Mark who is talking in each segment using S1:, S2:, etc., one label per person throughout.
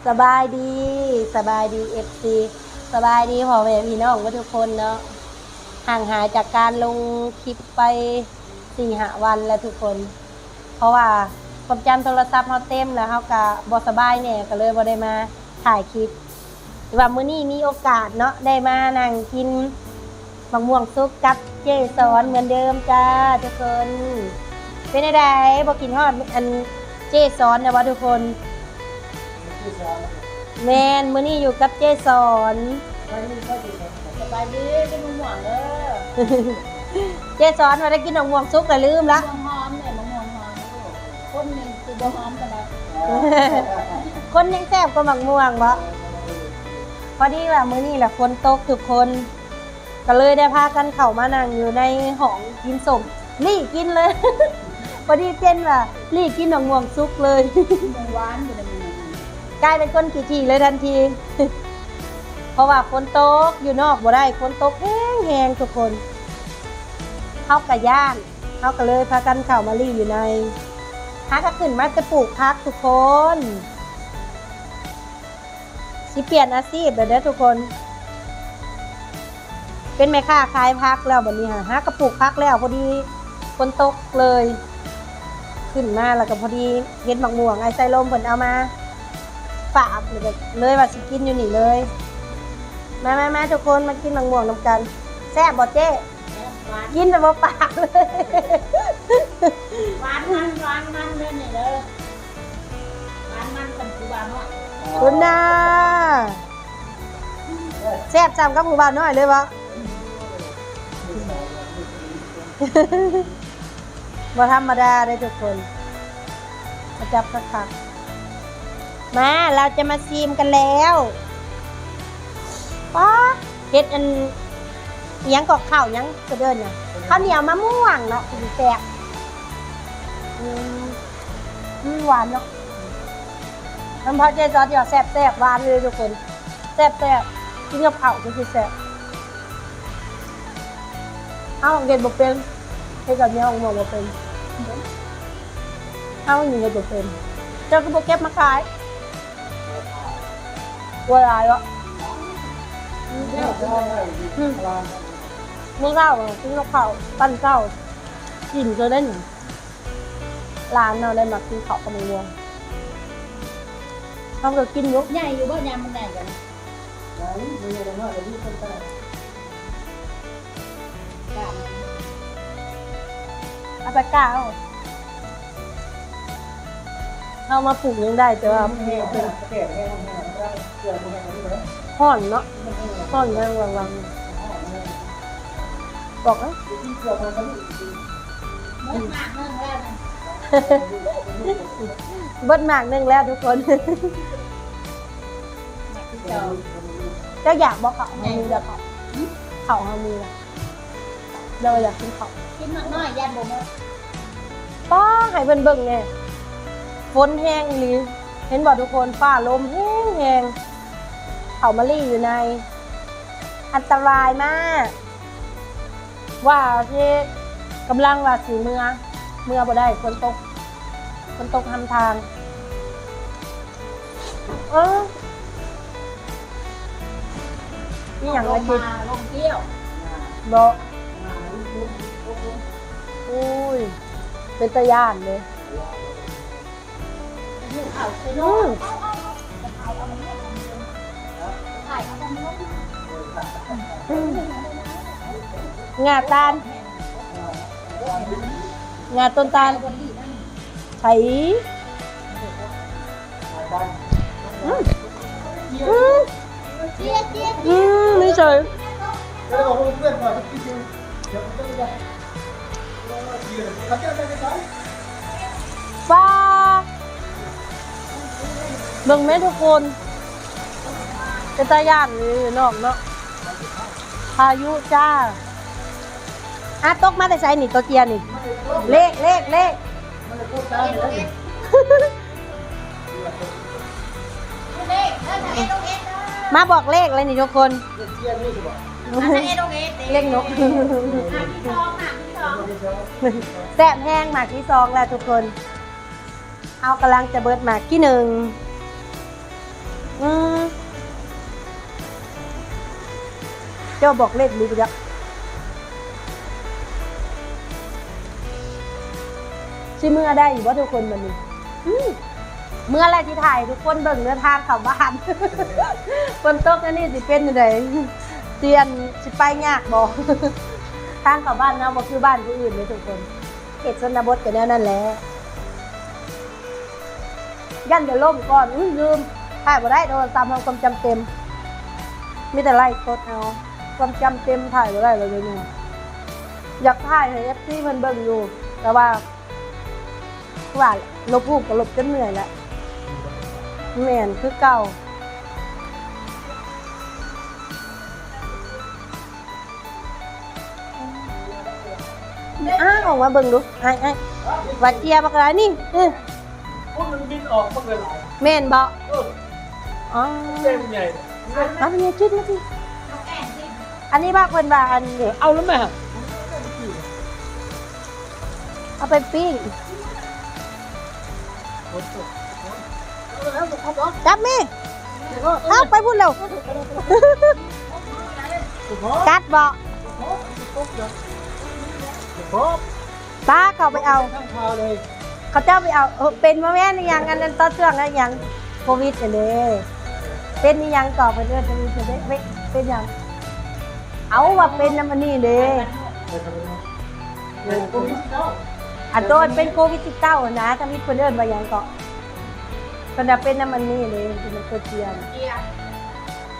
S1: สบายดีสบายดีFCสบายดีพ่อแม่พี่น้องทุกคนเนาะห่างหายจากการลงคลิปไป4-5 วันแล้วทุกคน เพราะว่าความจำโทรศัพท์เขาเต็มแล้วเขาก็บ่สบายเนี่ยก็เลยบ่ได้มาถ่ายคลิปแต่ว่ามื้อนี้มีโอกาสเนาะได้มานั่งกินมะม่วงสุกกับเจสอนเหมือนเดิมจ้าทุกคนเป็นไดบ่กินฮอดอันเจสอนนะว่าทุกคนแมนมื้อนี้อยู่กับเจสอนสบายดีเป็นมะม่วงเด้อ เจสอนว่าได้กินมะม่วงสุกแล้วลืมละ
S2: หอมเนี่ยมะม่วงหอมคนหนึ่งคือบ่หอมกันนะ
S1: คนยังแซ่บกว่ามะม่วงบ่พอดีว่ามื้อนี้แหละฝนตกทุกคนก็เลยได้พากันเข้ามานั่งอยู่ในห้องกินส้มลี่กินเลย พอดีเจนว่าลี่กินมะม่วงสุกเลย
S2: มันหวานอยู่ในมือก
S1: ลายเป็นคนขี้ๆเลยทันที เพราะว่าฝนตกอยู่นอกบ่ได้ฝนตกแห้งๆทุกคนเข้ากับย่านเข้าก็เลยพากันเข้ามาลี่อยู่ในหาก็ขึ้นมาจะปลูกพักทุกคนสิเปลี่ยนอาชีพเลยเด้อทุกคน เป็นแม่ค้าขายพักแล้วบัดนี้หากระปลูกพักแล้วพอดีฝนตกเลย ขึ้นมาแล้วก็พอดีเห็นบักม่วงไอ้ไซลมเพิ่นเอามาฝากเลยว่าสิกินอยู่นี่เลยมาทุกคนมากินบักม่วงนำกันแซ่บบ่เจ๊
S2: หวาน
S1: กินแต่บ่ปากเลย
S2: หวานมันเลยเนี่ยเด้อหวานมันเป็นกูบาเนาะ
S1: คุณน่าแซ่บจำกับผู้บ่าวน้อยเลยบ่ บ่ธรรมดาเลยทุกคนมาจับคักๆมาเราจะมาซีมกันแล้วป๊าเฮ็ดอันอิหยังกอกข้าวอิหยังกระเดินน่ะข้าวเหนียวมะม่วงเนาะสิแซ่บหวานเนาะน้ำพอเจซอสเดี๋ยวแซ่บๆหวานเลยทุกคนแซ่บๆกินกับข้าวก็คือแซ่บเอาเก็บบ่เป็นเฮ็ดกับเนี้ยของหมอบ่เป็นเอาอยู่กับบ่เป็นเจ้าก็บ่เก็บมาขายว่าหลายวะมึงเล่าซื้อกับข้าวปั้นเจ้ากินจะได้หนิร้านเราได้มากินข้าวกับมึงวงเขาก็กินยุก
S2: ใหญ่อยู่บ่ยามมันใหญ่กันกา
S1: เอาไปก้าวเอามาปลูกยังได้แต่ว่าห่อนเนาะห่อนแรงวังบอกนะ
S2: เบิดมากนึงแล้วนะ
S1: เบิดหมากนึงแล้วทุกคน ก็อยากบอกเขาเฮามีแล้วเขาเฮามีแล้วเราอยากกินเขา
S2: กินน้อยๆยันบ่หมด
S1: ป้าให้เบิ่งเบิ่งไงฝนแห้งหรือเห็นบอกทุกคนฟ้าลมแห้งเขามะลี่อยู่ในอันตรายมากว่าที่กำลังว่าสีเมื่อบ่ได้ฝนตกทำทางนี่อย่างไรกิน
S2: ลงเที่ยว
S1: บอกอุ้ยเป็นตะย่านเลย
S2: อยู่เขาไปโน่นถ่ายเอาไปโน่น
S1: งาตาลงาต้นตาลไถไม่ใช่ฟ้าเบิ่งแม่ทุกคนเป็นตาย่านเลยนอกเนาะพายุจ้าตกมาแต่ใส่นี่ตัวเกียร์นี่เลขมาบอกเลขเลยนี่ทุกคนเลขนกแซ่บแห้งหมากที่สองแล้วทุกคนเอากำลังจะเบิดหมากที่หนึ่ง อืมเจ้าบอกเลขนี้ไปแล้วชิเมื่อได้อยู่ว่าทุกคนมันนี่เมื่อไรที่ถ่ายทุกคนเบิ่งเนื้อทางเข้าบ้าน คนตกอันนี้สิเป็นยังไงเตียนสิไปยากบอก ทางเข้าบ้านเราบ่คือบ้านผู้อื่นเลยทุกคนเขตชนบทกันแนวนั่นแหละยันเดี๋ยวล่มก่อนลืมถ่ายบ่ได้โดนตามความจำเต็มมีแต่ไล่กดเอาความจำเต็มถ่ายบ่ได้เลยเนี่ยอยากถ่ายให้ FC เพิ่นเบิ่งอยู่แต่ว่าลบรูปก็ลบจนเหนื่อยแล้วแม่นคือเก่าออกมาเบิ่งดูไอ้วัดเจียบักอะไรนี่
S3: พวกมันบินออกมาเลยหลาย
S1: แม่นบ่อ๋อ
S3: เต็มใหญ่
S1: มาเป็นไงจุดมาสิอันนี้บ้าเพิ่นว่าอันนี้
S3: เอาแล้วแม่
S1: เอาไปปิ้งจับมีเอาไปพูดเร็วกัดบ่ตาเขาไปเอา
S3: ทั้งพาเลย
S1: เขาเจ้าไปเอาเป็นมาแม่นยังอันนั้นต่อเชื่องอะไรยังโควิดเลยเป็นยังต่อไปเรื่อยเป็นยังเอาว่าเป็นน้ำมันนี่เลยอันโดนเป็นโควิด19นะถ้ามีคนเดินมายังเกาะคนจะเป็นน้ำมันนี่เลยมันตัวเทียม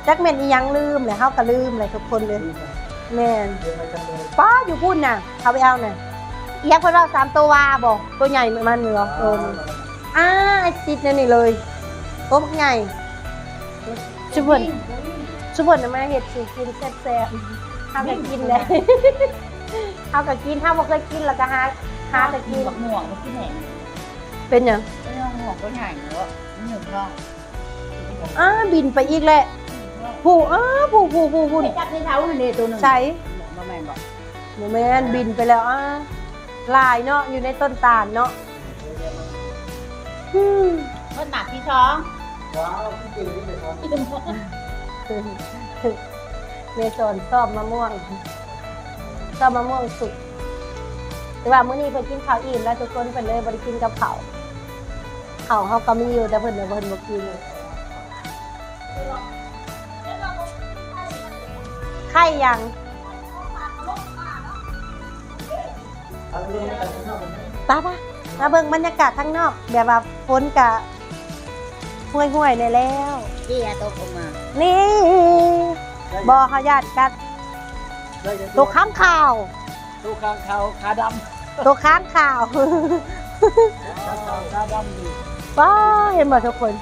S1: จักแม่นอีหยังลืมเลยเฮาก็ลืมเลยทุกคนเลยแม่นป้าอยู่พุ่นน่ะเขาไปเอาน่ะเอียงเพิ่นว่า3ตัววาบ่ตัวใหญ่มันเหรอไอ้ติดนี่เลยตัวบักใหญ่ชุบเพิ่นมาเฮ็ดสิกินแซ่บๆเฮาก็กินได้เฮาก็กินเฮาบ่เคยกินแล้วก็หาแต่กิน
S2: บักหม่วงบักที่ไหน
S1: เป็นหยัง
S2: ไม่ต้องหม่วงก็ใหญ่เนอะหนึ่งท้อง
S1: บินไปอีกแหละผู้ผู้
S2: จับในเท้ามันเลยตัวหนึ่ง
S1: ใช่
S2: มาแม่บอก
S1: โมเมนบินไปแล้วลายเนาะอยู่ในต้นตาลเนาะ
S2: ก็หนักที่ท้อง
S3: ว้าวที่เก่งนี่เลยครับ
S1: เมซอนชอบมะม่วงสุกแต่ว่ามื้อนี้เพิ่นกินข้าวอิ่มแล้วทุกคนเพิ่นเลยบ่ได้กินกับข้าวเฮาก็มีอยู่แต่เพิ่นบ่กินไข่ยัง ป้ามาเบิ่งบรรยากาศข้างนอกแบบว่าฝนกะห่วยๆได้แล้ว
S2: เจี๊ยตกออกมา
S1: นี่บ่อเขาญาติกันตัวข้างข่าว
S3: ตัวข้างเขาขาด
S1: ตัวข้างข่าว
S3: ำขาดำดี
S1: ป้าเห็นบ่ทุกคน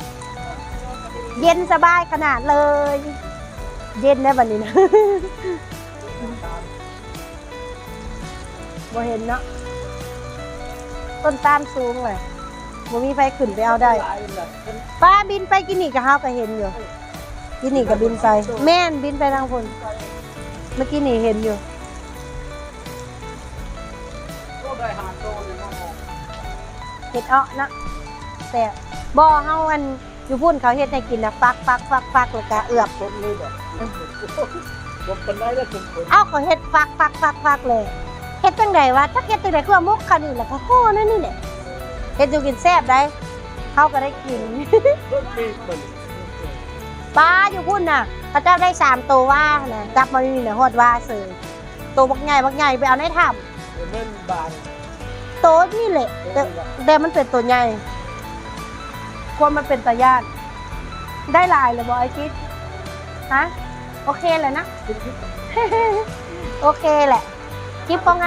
S1: เย็นสบายขนาดเลย เย็นได้บัดนี้นะ บ่เห็นเนาะต้นตาลสูงเลยบ่มีไฟขึ้นไปเอาได้
S3: หลายเลย
S1: ป้าบินไปกินนี่กับเฮาก็เห็นอยู่กินนี่กับบินไปแม่นบินไปทางพุ่นเมื่อกี้นี่เห็นอยู่
S3: ก็ได้หาโตเนี่ยมาบอก
S1: เห็ดอ้อนะแต่บ่เฮาอันอยู่พุ่นเขาเฮ็ดให้กินนะฟักแล้วก็เอือบ
S3: คนเลยแบบบอกกันได้แล้วคน
S1: เอ้าเขาเฮ็ดฟักเลยเฮ็ดจังไดวะจักเฮ็ดจังไดคือว่ามุกคันนี่แหละก็โหนั่นนี่แหละเฮ็ดอยู่กินแซ่บได้เฮาก็ได้กิน
S3: ต้นปีกมัน
S1: ปลาอยู่พุ่นน่ะเขาเจ้าได้3ตัวว่าน่ะจับมานี่น่ะฮอดว่าเสยตัวบักใหญ่ไปเอาในถ้ำ
S3: เล่นบาน
S1: โตนี่แหละแต่มันเป็นตัวใหญ่ควรมันเป็นตาย่านได้ลายเลยบอไอคิดฮะโอเคเลยนะ โอเคแหละคลิปของ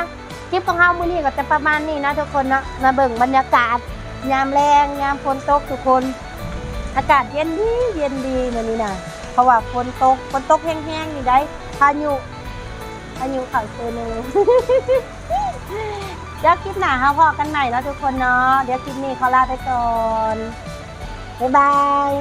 S1: เฮามื้อนี้ก็จะประมาณนี้นะทุกคนนะมาเบิ่งบรรยากาศยามแรงยามฝนตกทุกคนอากาศเย็นดีมื้อนี้นะเพราะว่าฝนตกแห้งๆนี่ได้พายุเข้าเซนึง เดี๋ยวคลิปหน้าเราพอกันใหม่แล้วทุกคนเนาะเดี๋ยวคลิปนี้ขอลาไปก่อนบ๊ายบาย